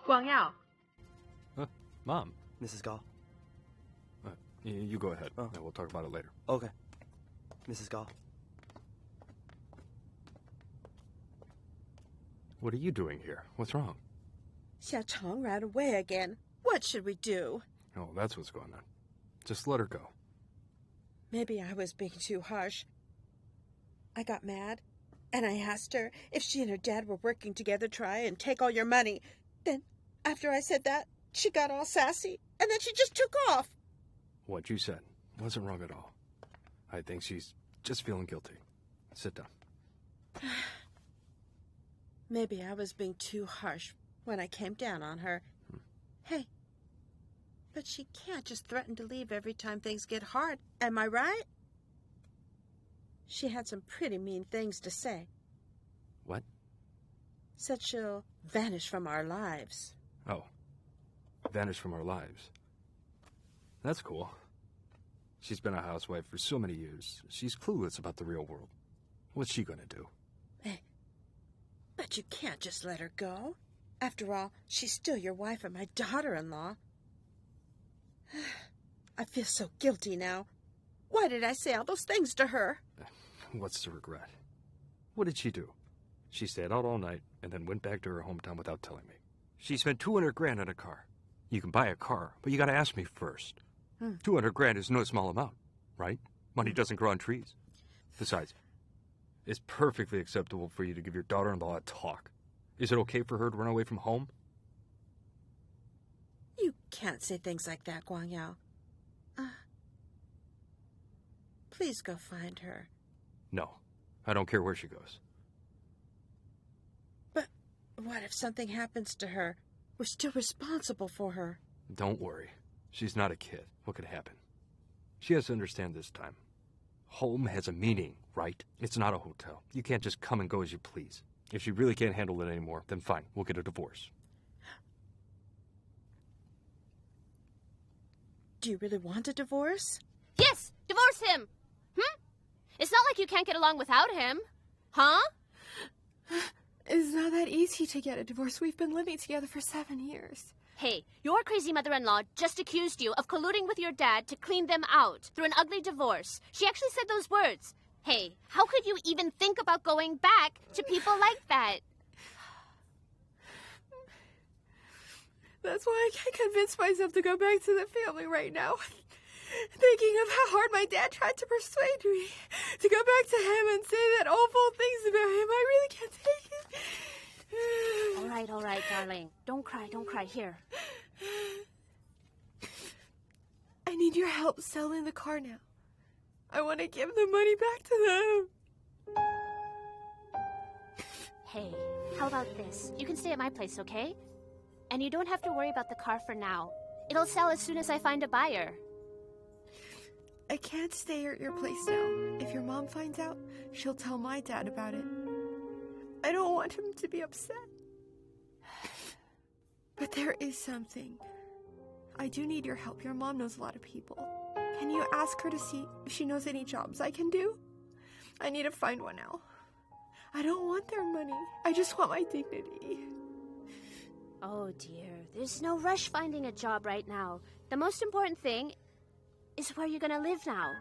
Guang Yao. Mom. Mrs. Gao. You go ahead. And we'll talk about it later. Okay. Mrs. Gao. What are you doing here? What's wrong? Xiao Qiang ran away again. What should we do? Oh, that's what's going on. Just let her go. Maybe I was being too harsh. I got mad, and I asked her if she and her dad were working together to try and take all your money. Then, after I said that, she got all sassy, and then she just took off. What you said wasn't wrong at all. I think she's just feeling guilty. Sit down. Maybe I was being too harsh when I came down on her. Hey, but she can't just threaten to leave every time things get hard. Am I right? She had some pretty mean things to say. What? Said she'll vanish from our lives. Oh. Vanish from our lives. That's cool. She's been a housewife for so many years. She's clueless about the real world. What's she gonna do? Hey, but you can't just let her go. After all, she's still your wife and my daughter-in-law. I feel so guilty now. Why did I say all those things to her? What's to regret? What did she do? She stayed out all night and then went back to her hometown without telling me. She spent 200 grand on a car. You can buy a car, but you gotta ask me first. 200 grand is no small amount, right? Money doesn't grow on trees. Besides, it's perfectly acceptable for you to give your daughter-in-law a talk. Is it okay for her to run away from home? You can't say things like that, Guang Yao. Please go find her. No, I don't care where she goes. But what if something happens to her? We're still responsible for her. Don't worry. She's not a kid. What could happen? She has to understand this time. Home has a meaning, right? It's not a hotel. You can't just come and go as you please. If she really can't handle it anymore, then fine, we'll get a divorce. Do you really want a divorce? Yes! Divorce him! It's not like you can't get along without him. Huh? It's not that easy to get a divorce. We've been living together for 7 years. Hey, your crazy mother-in-law just accused you of colluding with your dad to clean them out through an ugly divorce. She actually said those words. Hey, how could you even think about going back to people like that? That's why I can't convince myself to go back to the family right now. Thinking of how hard my dad tried to persuade me to go back to him and say that awful things about him, I really can't take it. All right, darling. Don't cry. Here. need your help selling the car now. I want to give the money back to them. Hey, how about this? You can stay at my place, okay? And you don't have to worry about the car for now. It'll sell as soon as I find a buyer. I can't stay at your place now. If your mom finds out, she'll tell my dad about it. I don't want him to be upset. But there is something. I do need your help. Your mom knows a lot of people. Can you ask her to see if she knows any jobs I can do? I need to find one now. I don't want their money. I just want my dignity. Oh dear, there's no rush finding a job right now. The most important thing is where you're gonna live now.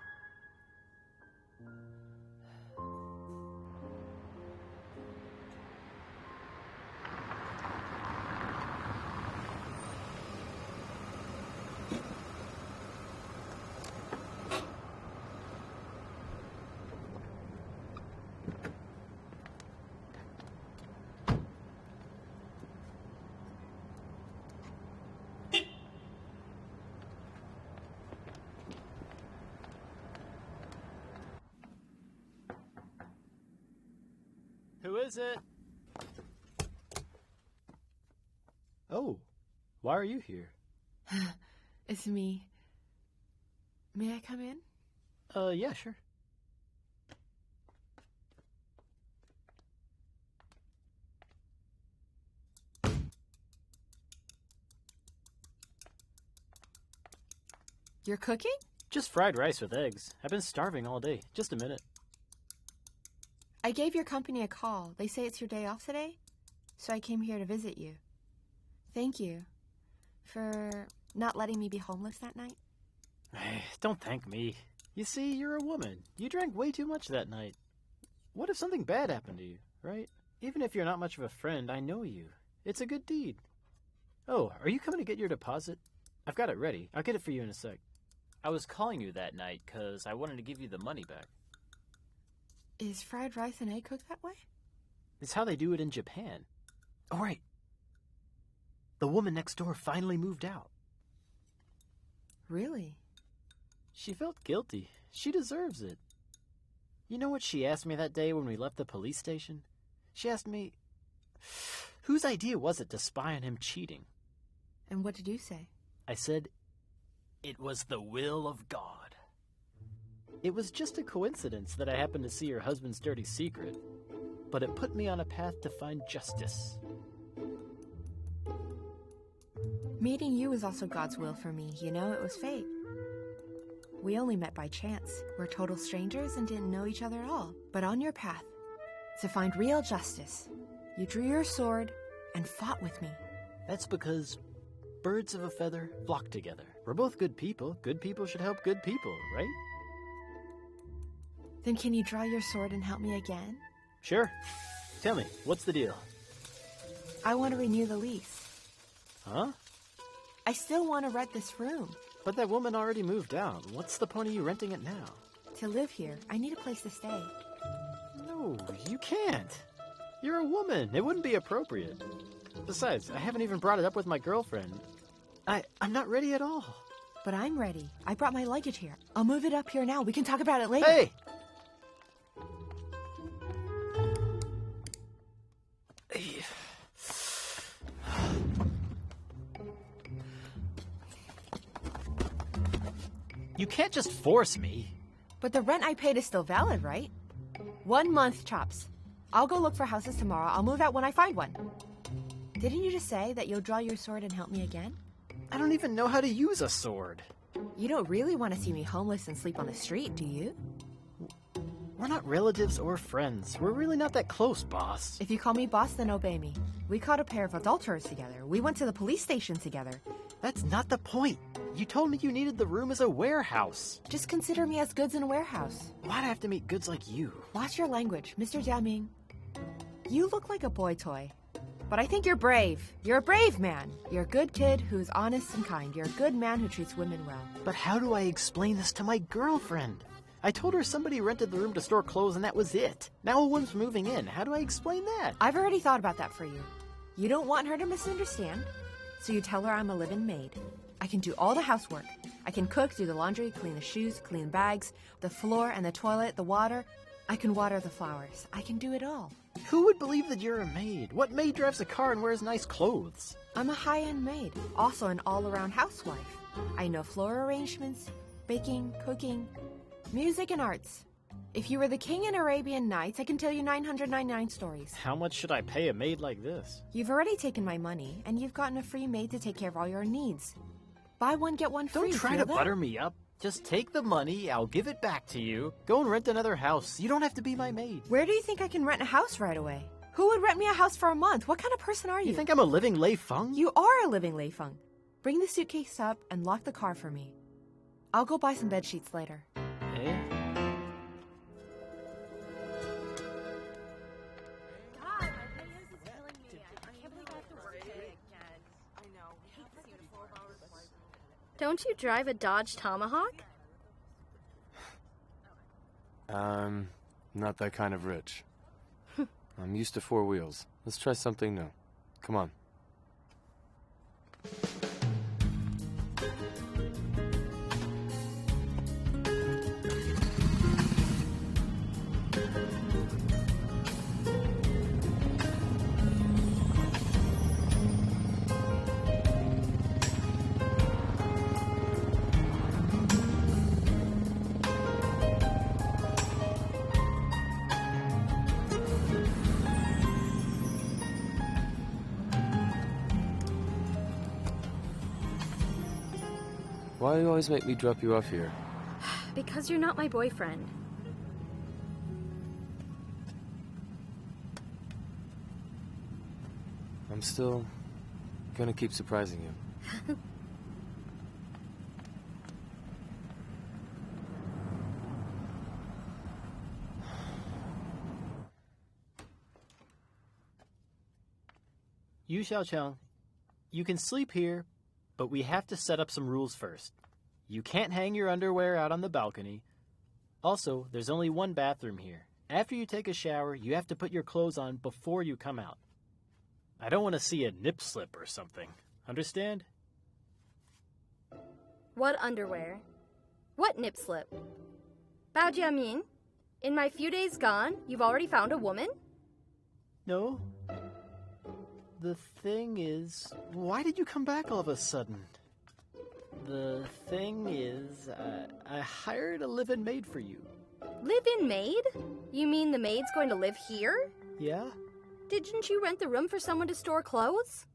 Who is it? Oh, why are you here? It's me. May I come in? Yeah, sure. You're cooking? Just fried rice with eggs. I've been starving all day. Just a minute. I gave your company a call. They say it's your day off today, so I came here to visit you. Thank you for not letting me be homeless that night. Hey, don't thank me. You see, you're a woman. You drank way too much that night. What if something bad happened to you, right? Even if you're not much of a friend, I know you. It's a good deed. Oh, are you coming to get your deposit? I've got it ready. I'll get it for you in a sec. I was calling you that night because I wanted to give you the money back. Is fried rice and egg cooked that way? It's how they do it in Japan. Oh, right. The woman next door finally moved out. Really? She felt guilty. She deserves it. You know what she asked me that day when we left the police station? She asked me, whose idea was it to spy on him cheating? And what did you say? I said, it was the will of God. It was just a coincidence that I happened to see your husband's dirty secret, but it put me on a path to find justice. Meeting you was also God's will for me. You know, it was fate. We only met by chance. We're total strangers and didn't know each other at all. But on your path, to find real justice, you drew your sword and fought with me. That's because birds of a feather flock together. We're both good people. Good people should help good people, right? Then can you draw your sword and help me again? Sure. Tell me, what's the deal? I want to renew the lease. Huh? I still want to rent this room. But that woman already moved out. What's the point of you renting it now? To live here, I need a place to stay. No, you can't. You're a woman. It wouldn't be appropriate. Besides, I haven't even brought it up with my girlfriend. I'm not ready at all. But I'm ready. I brought my luggage here. I'll move it up here now. We can talk about it later. Hey! You can't just force me. But the rent I paid is still valid, right? 1 month, Chops. I'll go look for houses tomorrow. I'll move out when I find one. Didn't you just say that you'll draw your sword and help me again? I don't even know how to use a sword. You don't really want to see me homeless and sleep on the street, do you? We're not relatives or friends. We're really not that close, boss. If you call me boss, then obey me. We caught a pair of adulterers together. We went to the police station together. That's not the point. You told me you needed the room as a warehouse. Just consider me as goods in a warehouse. Why'd I have to meet goods like you? Watch your language, Mr. Jia Ming. You look like a boy toy. But I think you're brave. You're a brave man. You're a good kid who's honest and kind. You're a good man who treats women well. But how do I explain this to my girlfriend? I told her somebody rented the room to store clothes and that was it. Now a woman's moving in. How do I explain that? I've already thought about that for you. You don't want her to misunderstand, so you tell her I'm a live-in maid. I can do all the housework. I can cook, do the laundry, clean the shoes, clean the bags, the floor and the toilet, the water. I can water the flowers. I can do it all. Who would believe that you're a maid? What maid drives a car and wears nice clothes? I'm a high-end maid, also an all-around housewife. I know floor arrangements, baking, cooking, music, and arts. If you were the king in Arabian Nights, I can tell you 999 stories. How much should I pay a maid like this? You've already taken my money, and you've gotten a free maid to take care of all your needs. Buy one, get one free. Don't try to butter me up. Just take the money, I'll give it back to you. Go and rent another house. You don't have to be my maid. Where do you think I can rent a house right away? Who would rent me a house for a month? What kind of person are you? You think I'm a living Lei Feng? You are a living Lei Feng. Bring the suitcase up and lock the car for me. I'll go buy some bed sheets later. Eh? Don't you drive a Dodge Tomahawk? I'm not that kind of rich. I'm used to 4 wheels. Let's try something new. Come on. Why do you always make me drop you off here? Because you're not my boyfriend. I'm still gonna keep surprising you. You, Xiao Qiang, you can sleep here, but we have to set up some rules first. You can't hang your underwear out on the balcony. Also, there's only one bathroom here. After you take a shower, you have to put your clothes on before you come out. I don't want to see a nip slip or something. Understand? What underwear? What nip slip? Bao Jia Ming, in my few days gone, you've already found a woman? No. The thing is, why did you come back all of a sudden? The thing is, I hired a live-in maid for you. Live-in maid? You mean the maid's going to live here? Yeah? Didn't you rent the room for someone to store clothes?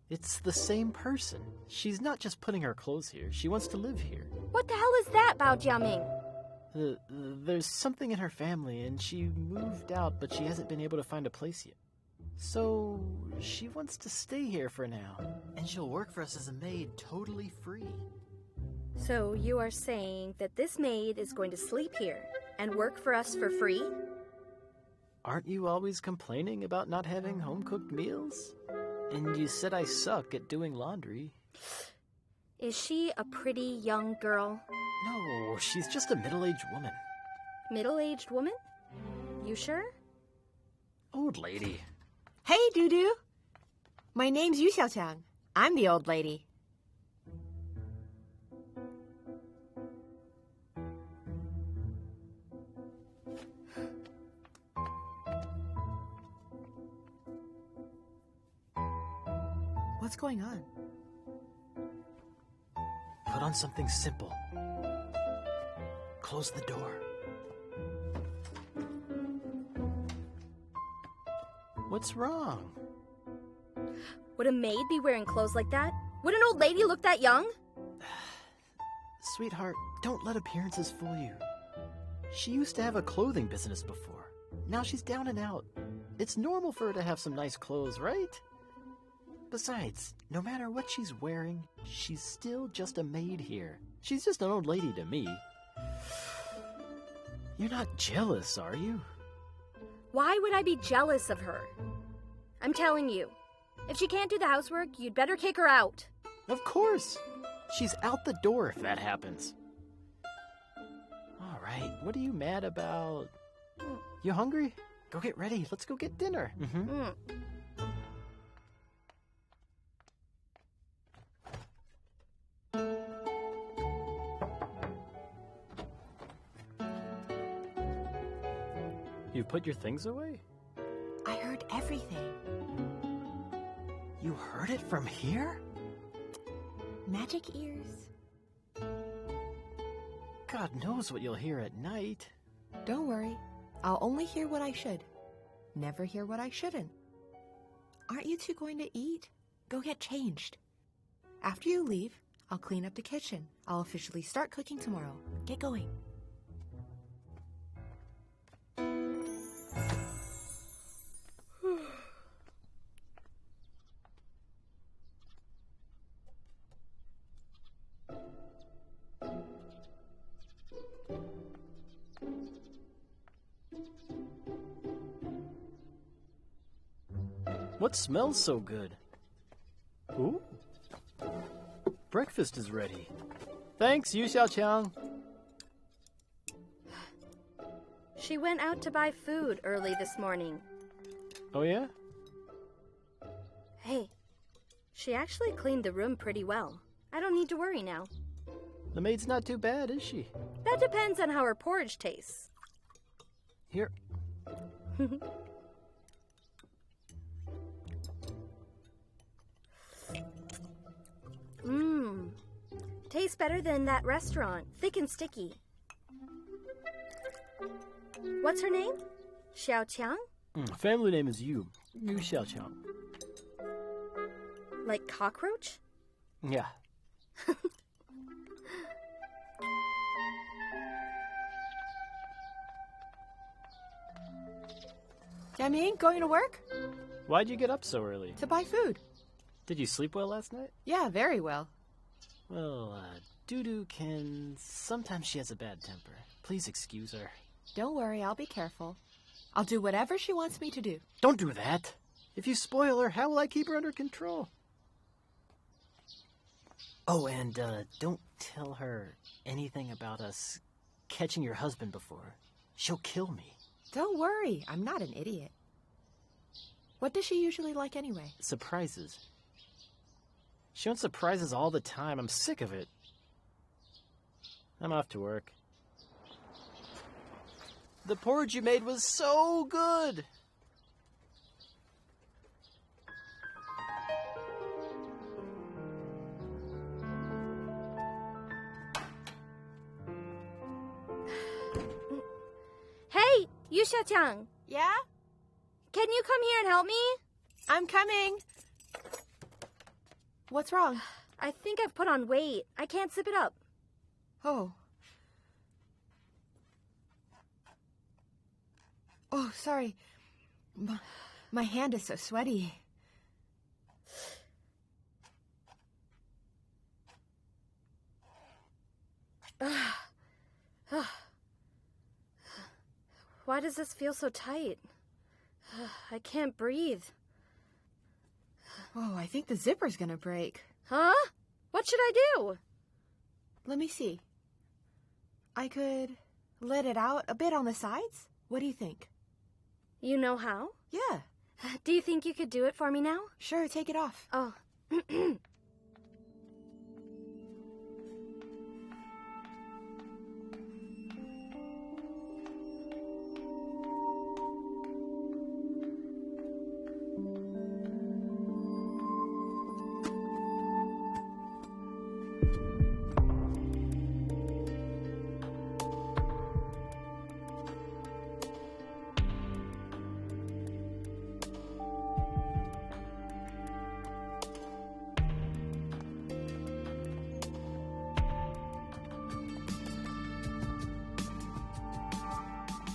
It's the same person. She's not just putting her clothes here. She wants to live here. What the hell is that, Bao Jia Ming? There's something in her family, and she moved out, but she hasn't been able to find a place yet. So, she wants to stay here for now. And she'll work for us as a maid totally free. So you are saying that this maid is going to sleep here and work for us for free? Aren't you always complaining about not having home-cooked meals? And you said I suck at doing laundry. Is she a pretty young girl? No, she's just a middle-aged woman. Middle-aged woman? You sure? Old lady. Hey, Doo-Doo. My name's Xiao Qiang. I'm the old lady. What's going on? Put on something simple. Close the door. What's wrong? Would a maid be wearing clothes like that? Would an old lady look that young? Sweetheart, don't let appearances fool you. She used to have a clothing business before. Now she's down and out. It's normal for her to have some nice clothes, right? Besides, no matter what she's wearing, she's still just a maid here. She's just an old lady to me. You're not jealous, are you? Why would I be jealous of her? I'm telling you, if she can't do the housework, you'd better kick her out. Of course. She's out the door if that happens. All right, what are you mad about? You hungry? Go get ready. Let's go get dinner. You put your things away? I heard everything. You heard it from here? Magic ears. God knows what you'll hear at night. Don't worry. I'll only hear what I should. Never hear what I shouldn't. Aren't you two going to eat? Go get changed. After you leave, I'll clean up the kitchen. I'll officially start cooking tomorrow. Get going. What smells so good? Ooh. Breakfast is ready. Thanks, you Xiao Qiang. She went out to buy food early this morning. Oh, yeah? Hey, she actually cleaned the room pretty well. I don't need to worry now. The maid's not too bad, is she? That depends on how her porridge tastes. Here. Mmm. Tastes better than that restaurant. Thick and sticky. What's her name? Xiao Qiang? Family name is Yu. Yu Xiao Qiang. Like cockroach? Yeah. Jia Ming, going to work? Why'd you get up so early? To buy food. Did you sleep well last night? Yeah, very well. Well, Dudu can... Sometimes she has a bad temper. Please excuse her. Don't worry, I'll be careful. I'll do whatever she wants me to do. Don't do that. If you spoil her, how will I keep her under control? Oh, and don't tell her anything about us catching your husband before. She'll kill me. Don't worry, I'm not an idiot. What does she usually like anyway? Surprises. She wants surprises all the time. I'm sick of it. I'm off to work. The porridge you made was so good! Hey, Yu Xiaoqiang. Yeah? Can you come here and help me? I'm coming. What's wrong? I think I've put on weight. I can't zip it up. Oh. Oh, sorry. My hand is so sweaty. Why does this feel so tight? I can't breathe. Oh, I think the zipper's gonna break. Huh? What should I do? Let me see. I could let it out a bit on the sides. What do you think? You know how? Yeah. Do you think you could do it for me now? Sure, take it off. Oh.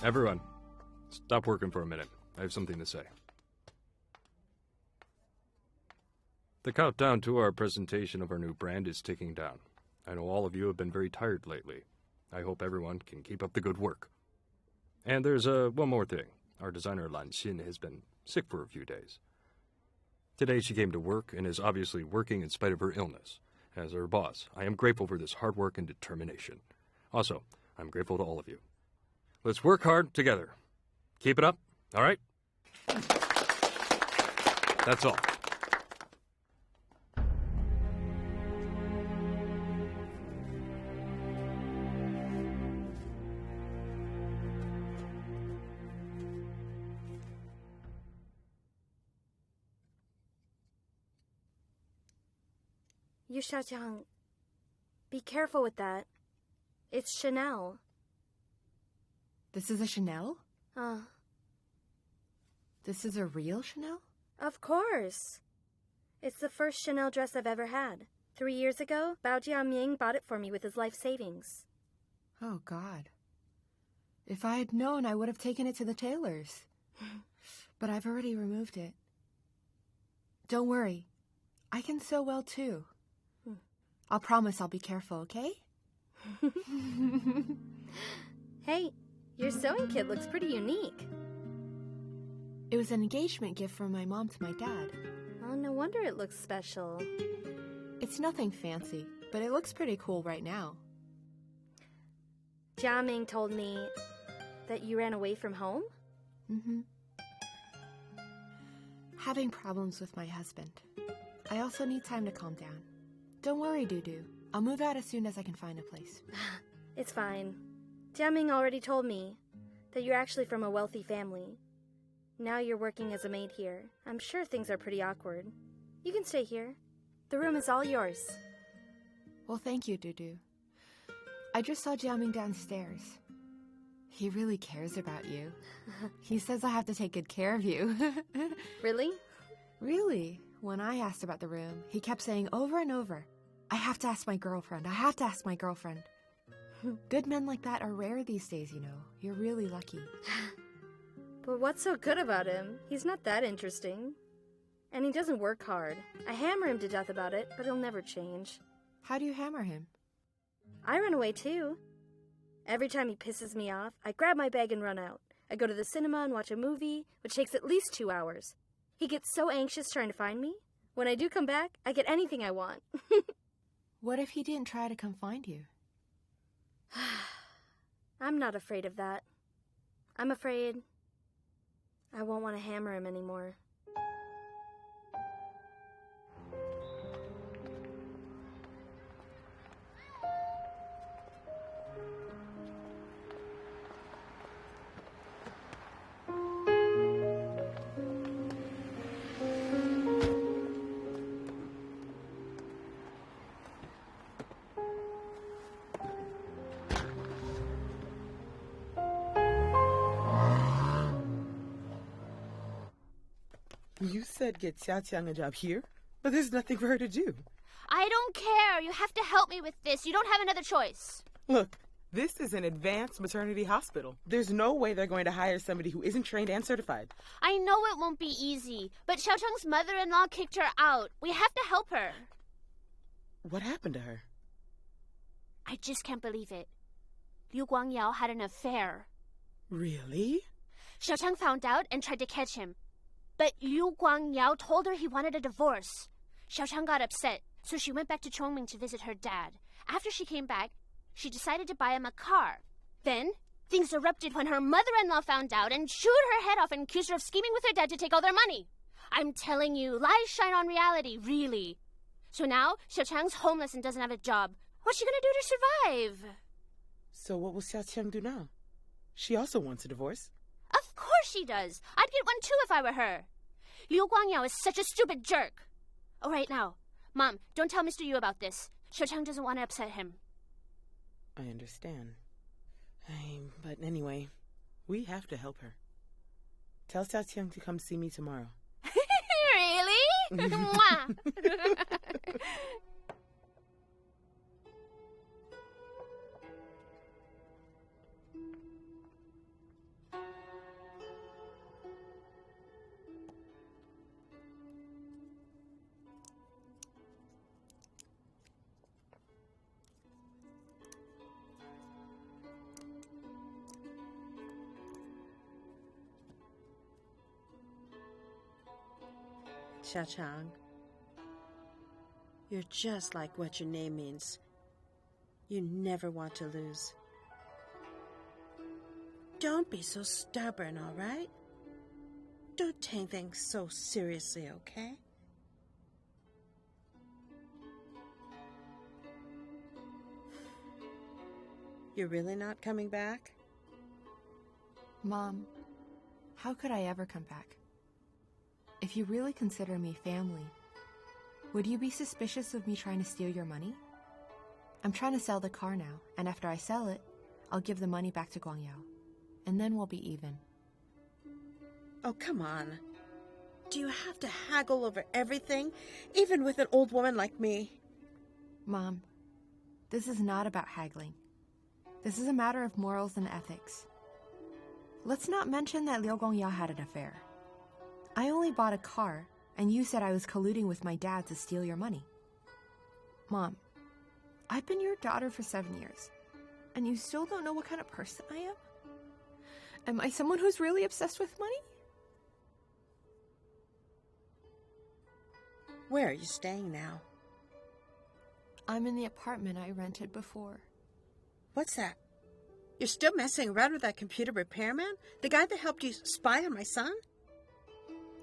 Everyone, stop working for a minute. I have something to say. The countdown to our presentation of our new brand is ticking down. I know all of you have been very tired lately. I hope everyone can keep up the good work. And there's one more thing. Our designer Lan Xin has been sick for a few days. Today she came to work and is obviously working in spite of her illness. As her boss, I am grateful for this hard work and determination. Also, I'm grateful to all of you. Let's work hard together. Keep it up, all right? That's all. You, Xiao Qiang, be careful with that. It's Chanel. This is a Chanel? Uh, This is a real Chanel? of course. It's the first Chanel dress I've ever had. 3 years ago, Bao Jia Ming bought it for me with his life savings. Oh, God. If I had known, I would have taken it to the tailor's. But I've already removed it. Don't worry. I can sew well, too. I'll promise I'll be careful, okay? Hey, your sewing kit looks pretty unique. It was an engagement gift from my mom to my dad. Oh, no wonder it looks special. It's nothing fancy, but it looks pretty cool right now. Jia Ming told me that you ran away from home? Mm-hmm. Having problems with my husband. I also need time to calm down. Don't worry, Dudu. I'll move out as soon as I can find a place. It's fine. Jia Ming already told me that you're actually from a wealthy family. Now you're working as a maid here. I'm sure things are pretty awkward. You can stay here. The room is all yours. Well, thank you, Dudu. I just saw Jia Ming downstairs. He really cares about you. He says I have to take good care of you. Really? Really? When I asked about the room, he kept saying over and over, I have to ask my girlfriend. I have to ask my girlfriend. Good men like that are rare these days, you know. You're really lucky. But what's so good about him? He's not that interesting. And he doesn't work hard. I hammer him to death about it, but he'll never change. How do you hammer him? I run away too. Every time he pisses me off, I grab my bag and run out. I go to the cinema and watch a movie, which takes at least 2 hours. He gets so anxious trying to find me. When I do come back, I get anything I want. What if he didn't try to come find you? I'm not afraid of that. I'm afraid I won't want to hammer him anymore. You said get Xiao Qiang a job here, but there's nothing for her to do. I don't care. You have to help me with this. You don't have another choice. Look, this is an advanced maternity hospital. There's no way they're going to hire somebody who isn't trained and certified. I know it won't be easy, but Xiao Qiang's mother-in-law kicked her out. We have to help her. What happened to her? I just can't believe it. Liu Guangyao had an affair. Really? Xiao Qiang found out and tried to catch him. But Liu Guangyao told her he wanted a divorce. Xiao Qiang got upset, so she went back to Chongming to visit her dad. After she came back, she decided to buy him a car. Then, things erupted when her mother-in-law found out and chewed her head off and accused her of scheming with her dad to take all their money. I'm telling you, lies shine on reality, really. So now, Xiao Qiang's homeless and doesn't have a job. What's she gonna do to survive? So what will Xiao Qiang do now? She also wants a divorce. Of course she does. I'd get one too if I were her. Liu Guangyao is such a stupid jerk. Oh, right now. Mom, don't tell Mr. Yu about this. Xiao Qiang doesn't want to upset him. I understand. But anyway, we have to help her. Tell Xiao Qiang to come see me tomorrow. Really? Mwah. Xiao Qiang, you're just like what your name means. You never want to lose. Don't be so stubborn, all right? Don't take things so seriously, okay? You're really not coming back? Mom, how could I ever come back? If you really consider me family, Would you be suspicious of me trying to steal your money? I'm trying to sell the car now, and after I sell it, I'll give the money back to Guangyao. And then we'll be even. Oh, come on. Do you have to haggle over everything, even with an old woman like me? Mom, this is not about haggling. This is a matter of morals and ethics. Let's not mention that Liu Guangyao had an affair. I only bought a car, and you said I was colluding with my dad to steal your money. Mom, I've been your daughter for 7 years, and you still don't know what kind of person I am? Am I someone who's really obsessed with money? Where are you staying now? I'm in the apartment I rented before. What's that? You're still messing around with that computer repairman? The guy that helped you spy on my son?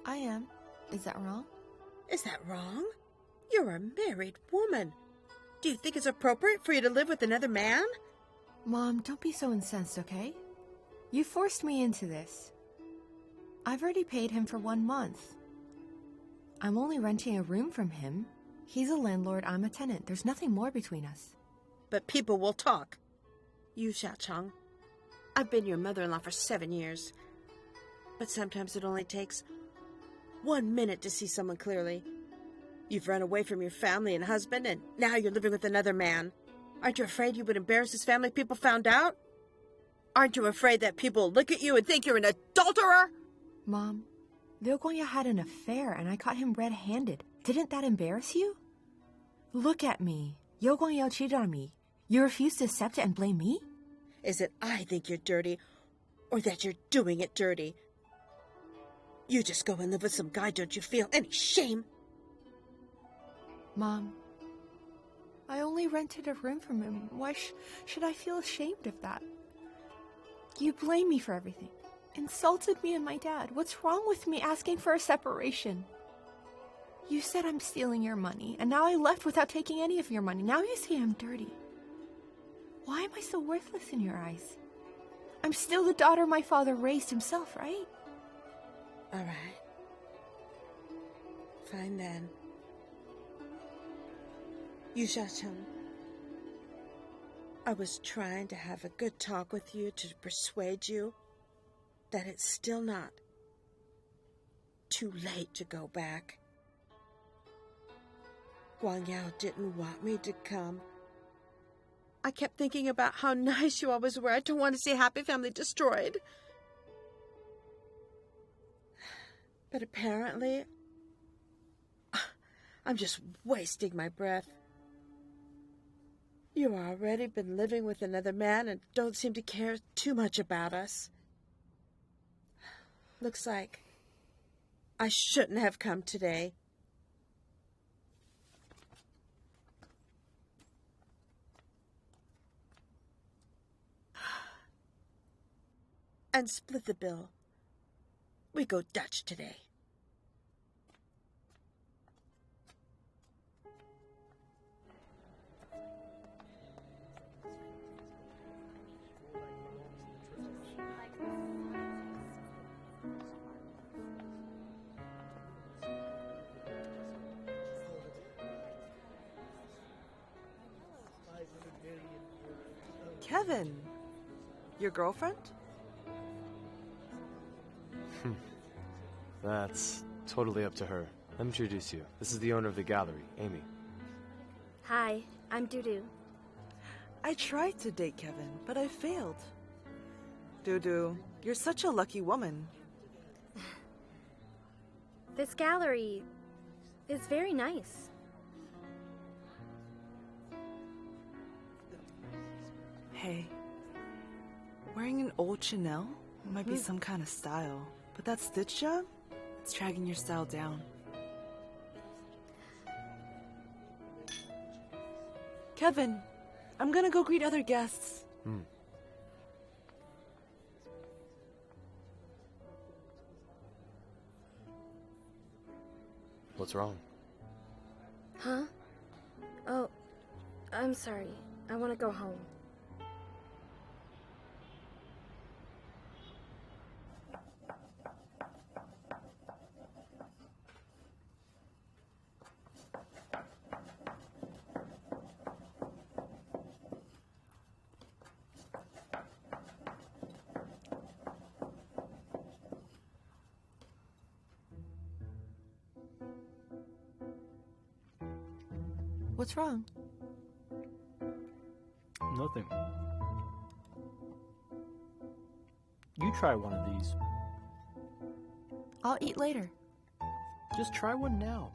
I am. Is that wrong? Is that wrong? You're a married woman. Do you think it's appropriate for you to live with another man? Mom, don't be so incensed, okay? You forced me into this. I've already paid him for 1 month. I'm only renting a room from him. He's a landlord, I'm a tenant. There's nothing more between us. But people will talk. You, Xiao Qiang, I've been your mother-in-law for 7 years. But sometimes it only takes 1 minute to see someone clearly. You've run away from your family and husband, and now you're living with another man. Aren't you afraid you would embarrass his family if people found out? Aren't you afraid that people will look at you and think you're an adulterer? Mom, Liu Guangyao had an affair, and I caught him red-handed. Didn't that embarrass you? Look at me. Liu Guangyao cheated on me. You refuse to accept it and blame me? Is it I think you're dirty, or that you're doing it dirty? You just go and live with some guy, don't you feel any shame? Mom, I only rented a room from him. Why should I feel ashamed of that? You blame me for everything. Insulted me and my dad. What's wrong with me asking for a separation? You said I'm stealing your money, and now I left without taking any of your money. Now you say I'm dirty. Why am I so worthless in your eyes? I'm still the daughter my father raised himself, right? All right. Fine then. You, Xiao Qiang, I was trying to have a good talk with you to persuade you that it's still not too late to go back. Guangyao didn't want me to come. I kept thinking about how nice you always were. I don't want to see a happy family destroyed. But apparently, I'm just wasting my breath. You've already been living with another man and don't seem to care too much about us. Looks like I shouldn't have come today. And split the bill. We go Dutch today. Kevin, your girlfriend? That's totally up to her. Let me introduce you. This is the owner of the gallery, Amy. Hi, I'm Dudu. I tried to date Kevin, but I failed. Dudu, you're such a lucky woman. This gallery is very nice. Hey, wearing an old Chanel might be some kind of style, but that stitch job, it's dragging your style down. Kevin, I'm gonna go greet other guests. What's wrong? Huh? Oh, I'm sorry. I want to go home. What's wrong? Nothing. You try one of these. I'll eat later. Just try one now.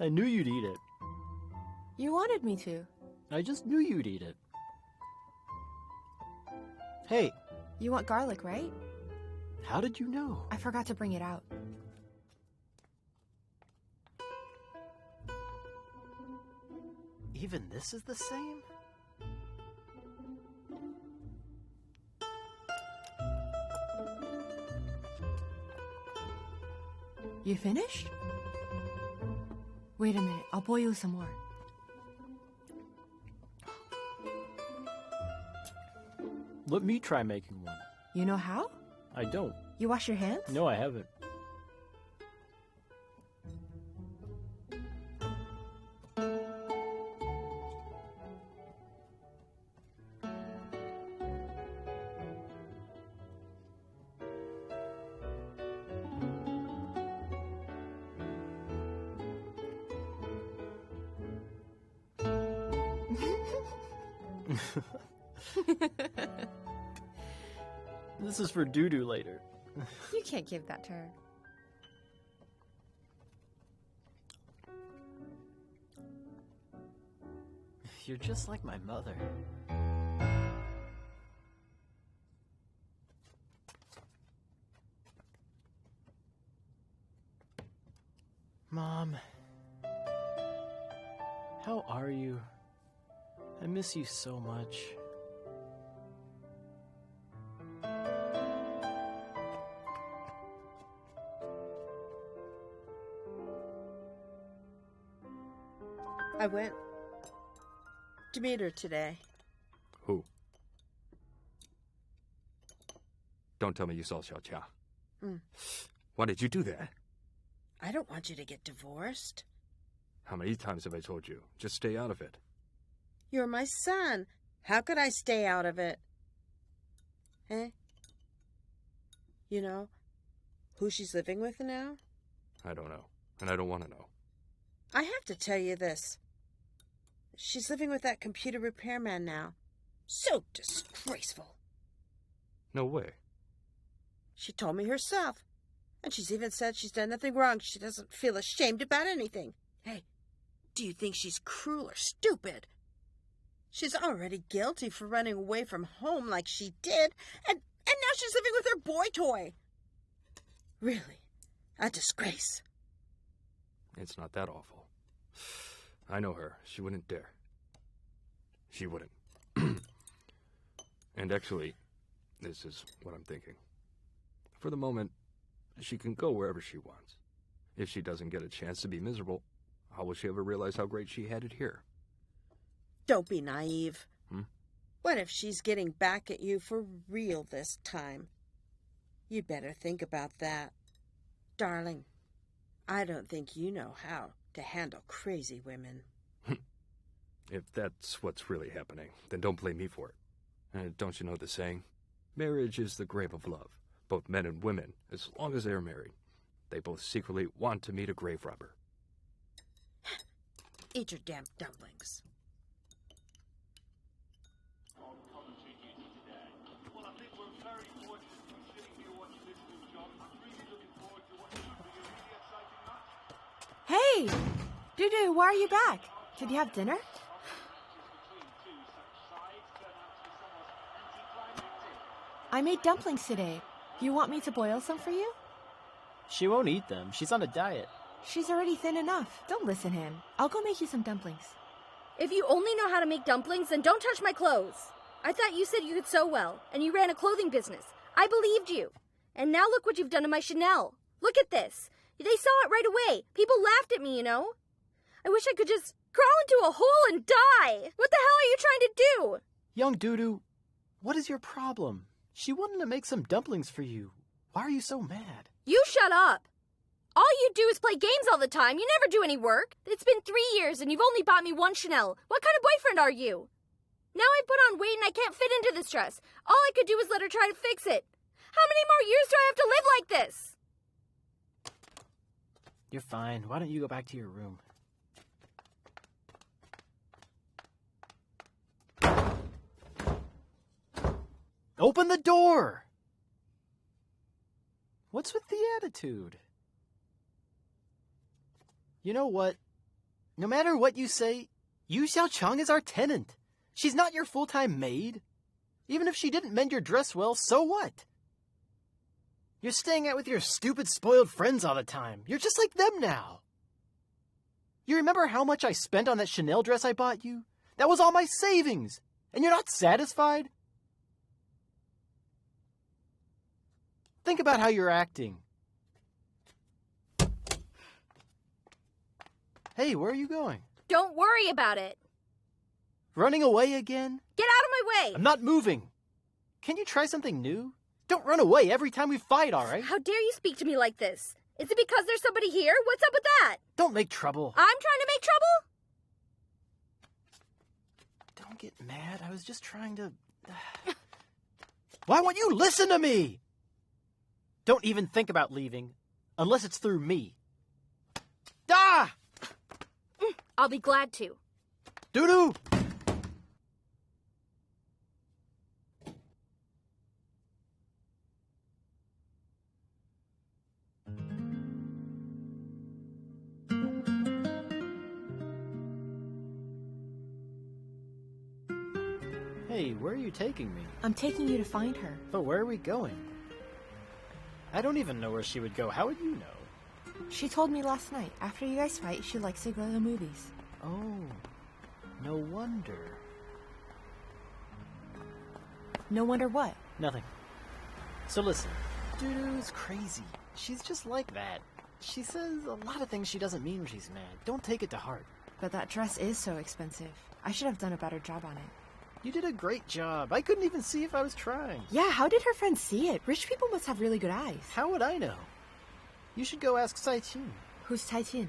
I knew you'd eat it. You wanted me to. I just knew you'd eat it. Hey, You want garlic, right? how did you know? I forgot to bring it out. Even this is the same? You finished? Wait a minute, I'll boil you some more. Let me try making one. You know how? I don't. You wash your hands? No, I haven't. This is for doo-doo later. You can't give that to her. You're just like my mother. Mom, how are you? I miss you so much. I went to meet her today. Who? Don't tell me you saw Xiao Qiang. Mm. Why did you do that? I don't want you to get divorced. How many times have I told you? Just stay out of it. You're my son. How could I stay out of it? Eh? You know who she's living with now? I don't know, and I don't want to know. I have to tell you this. She's living with that computer repairman now. So disgraceful. No way. She told me herself. And she's even said she's done nothing wrong. She doesn't feel ashamed about anything. Hey, do you think she's cruel or stupid? She's already guilty for running away from home like she did, and now she's living with her boy toy. Really, a disgrace. It's not that awful. I know her. She wouldn't dare. She wouldn't. And actually, this is what I'm thinking. For the moment, she can go wherever she wants. If she doesn't get a chance to be miserable, how will she ever realize how great she had it here? Don't be naive. Hmm? What if she's getting back at you for real this time? You'd better think about that. Darling, I don't think you know how to handle crazy women. If that's what's really happening, then don't blame me for it. Don't you know the saying? Marriage is the grave of love. Both men and women, as long as they are married, they both secretly want to meet a grave robber. Eat your damn dumplings. Hey! Doo-doo, why are you back? Did you have dinner? I made dumplings today. You want me to boil some for you? She won't eat them. She's on a diet. She's already thin enough. Don't listen to him. I'll go make you some dumplings. If you only know how to make dumplings, then don't touch my clothes. I thought you said you could sew well, and you ran a clothing business. I believed you. And now look what you've done to my Chanel. Look at this. They saw it right away. People laughed at me, you know. I wish I could just crawl into a hole and die. What the hell are you trying to do? Young doo-doo, what is your problem? She wanted to make some dumplings for you. Why are you so mad? You shut up. All you do is play games all the time. You never do any work. It's been 3 years and you've only bought me one Chanel. What kind of boyfriend are you? Now I put on weight and I can't fit into this dress. All I could do was let her try to fix it. How many more years do I have to live like this? You're fine. Why don't you go back to your room? Open the door! What's with the attitude? You know what? No matter what you say, Xiao Qiang is our tenant. She's not your full-time maid. Even if she didn't mend your dress well, so what? You're staying out with your stupid, spoiled friends all the time. You're just like them now. You remember how much I spent on that Chanel dress I bought you? That was all my savings. And you're not satisfied? Think about how you're acting. Hey, where are you going? Don't worry about it. Running away again? Get out of my way! I'm not moving. Can you try something new? Don't run away every time we fight, all right? How dare you speak to me like this? Is it because there's somebody here? What's up with that? Don't make trouble. I'm trying to make trouble? Don't get mad. I was just trying to... Why won't you listen to me? Don't even think about leaving, unless it's through me. Ah! I'll be glad to. Doo-doo! Hey, where are you taking me? I'm taking you to find her. But where are we going? I don't even know where she would go. How would you know? She told me last night, after you guys fight, she likes to go to the movies. Oh, no wonder. No wonder what? Nothing. So listen, Doo-doo's crazy. She's just like that. She says a lot of things she doesn't mean when she's mad. Don't take it to heart. But that dress is so expensive. I should have done a better job on it. You did a great job. I couldn't even see if I was trying. Yeah, how did her friends see it? Rich people must have really good eyes. How would I know? You should go ask Xiao. Who's Xiao?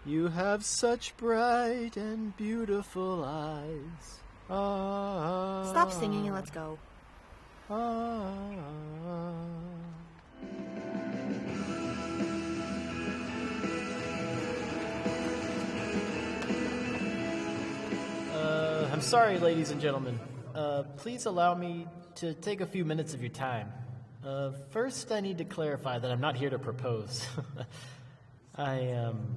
You have such bright and beautiful eyes. Stop singing and let's go. I'm sorry, ladies and gentlemen. Please allow me to take a few minutes of your time. First, I need to clarify that I'm not here to propose. I'm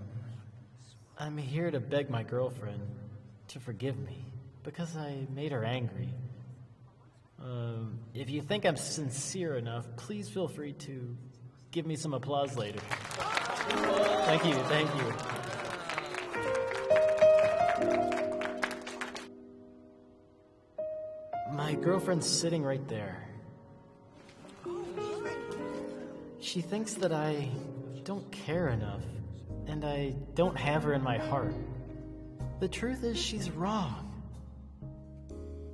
here to beg my girlfriend to forgive me because I made her angry. If you think I'm sincere enough, please feel free to give me some applause later. Thank you, thank you. My girlfriend's sitting right there. She thinks that I don't care enough, and I don't have her in my heart. The truth is, she's wrong.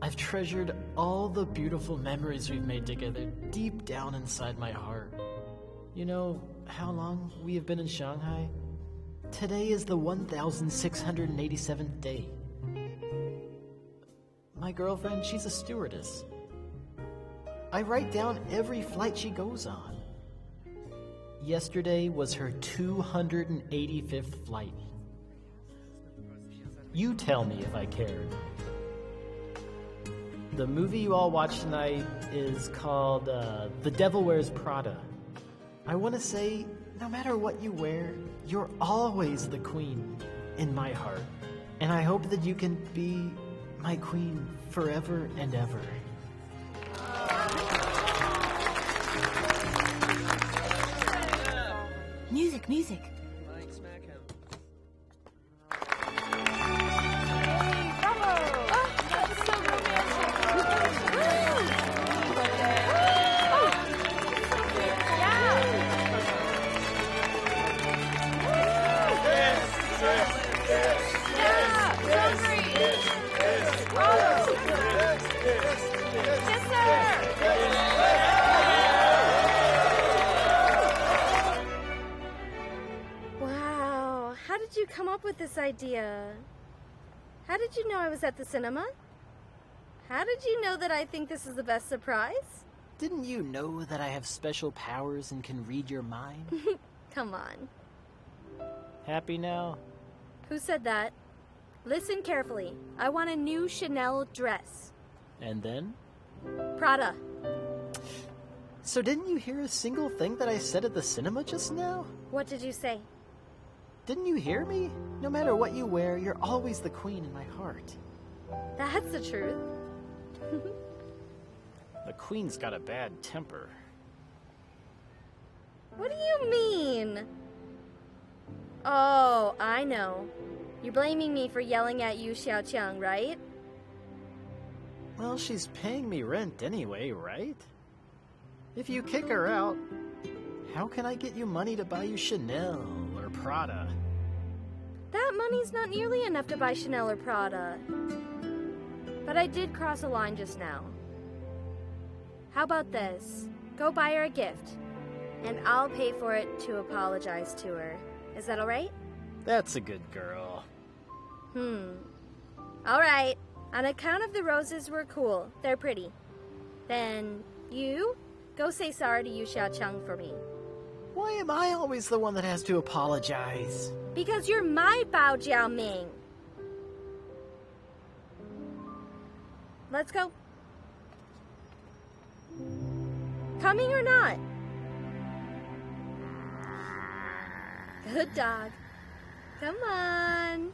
I've treasured all the beautiful memories we've made together deep down inside my heart. You know how long we have been in Shanghai? Today is the 1,687th day. My girlfriend, she's a stewardess. I write down every flight she goes on. Yesterday was her 285th flight. You tell me if I cared. The movie you all watched tonight is called The Devil Wears Prada. I want to say, no matter what you wear, you're always the queen in my heart. And I hope that you can be my queen forever and ever. Music, music. Wow, how did you come up with this idea? How did you know I was at the cinema? How did you know that I think this is the best surprise? Didn't you know that I have special powers and can read your mind? Come on. Happy now? Who said that? Listen carefully. I want a new Chanel dress. And then? Prada. So didn't you hear a single thing that I said at the cinema just now? What did you say? Didn't you hear me? No matter what you wear, you're always the queen in my heart. That's the truth. The queen's got a bad temper. What do you mean? Oh, I know. You're blaming me for yelling at you, Xiao Qiang, right? Well, she's paying me rent anyway, right? If you kick her out, how can I get you money to buy you Chanel or Prada? That money's not nearly enough to buy Chanel or Prada. But I did cross a line just now. How about this? Go buy her a gift, and I'll pay for it to apologize to her. Is that all right? That's a good girl. All right. On account of the roses were cool. They're pretty. Then you go say sorry to you, Xiao Qiang, for me. Why am I always the one that has to apologize? Because you're my Bao Jia Ming. Let's go. Coming or not? Good dog. Come on.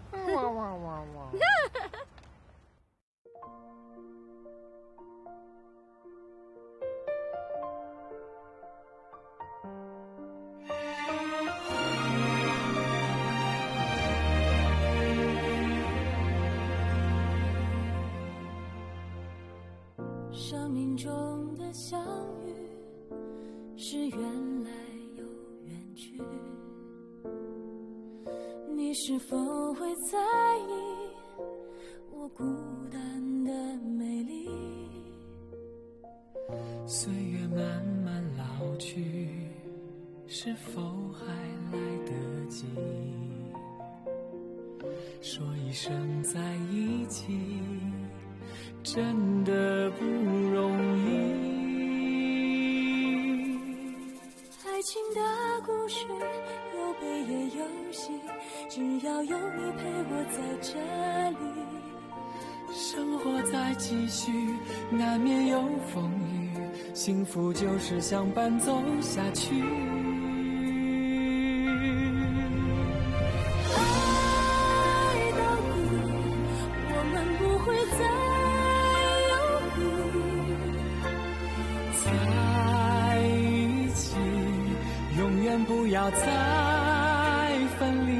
生命中的相遇是缘来又缘去，你是否会在意我孤单的美丽？岁月慢慢老去，是否还来得及说一声在一起？真的不容易。爱情的故事有悲也有喜，只要有你陪我在这里。生活在继续，难免有风雨，幸福就是相伴走下去。爱到底，我们不会再在一起，永远不要再分离。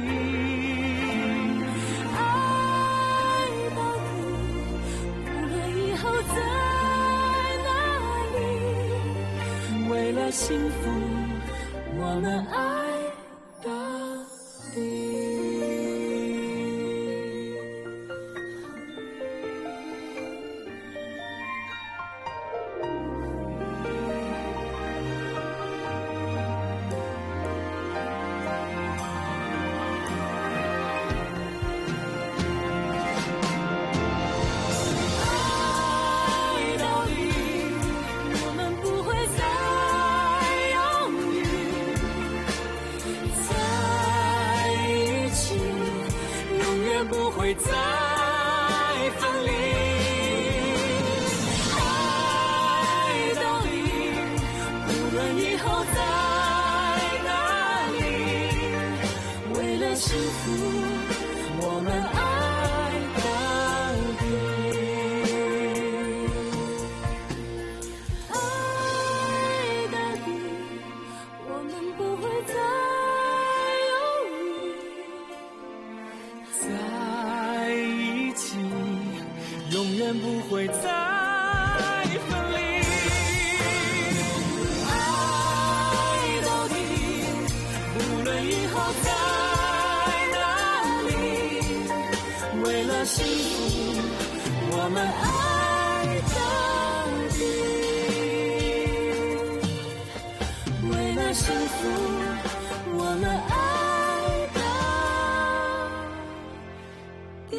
爱到底，无论以后在哪里，为了幸福，我们爱到底。会再分离，爱到底，无论以后在哪里，为了幸福，我们爱到底。爱到底，我们不会再永远不会再分离，爱到底，无论以后在哪里，为了幸福，我们爱到底，为了幸福，我们爱到底。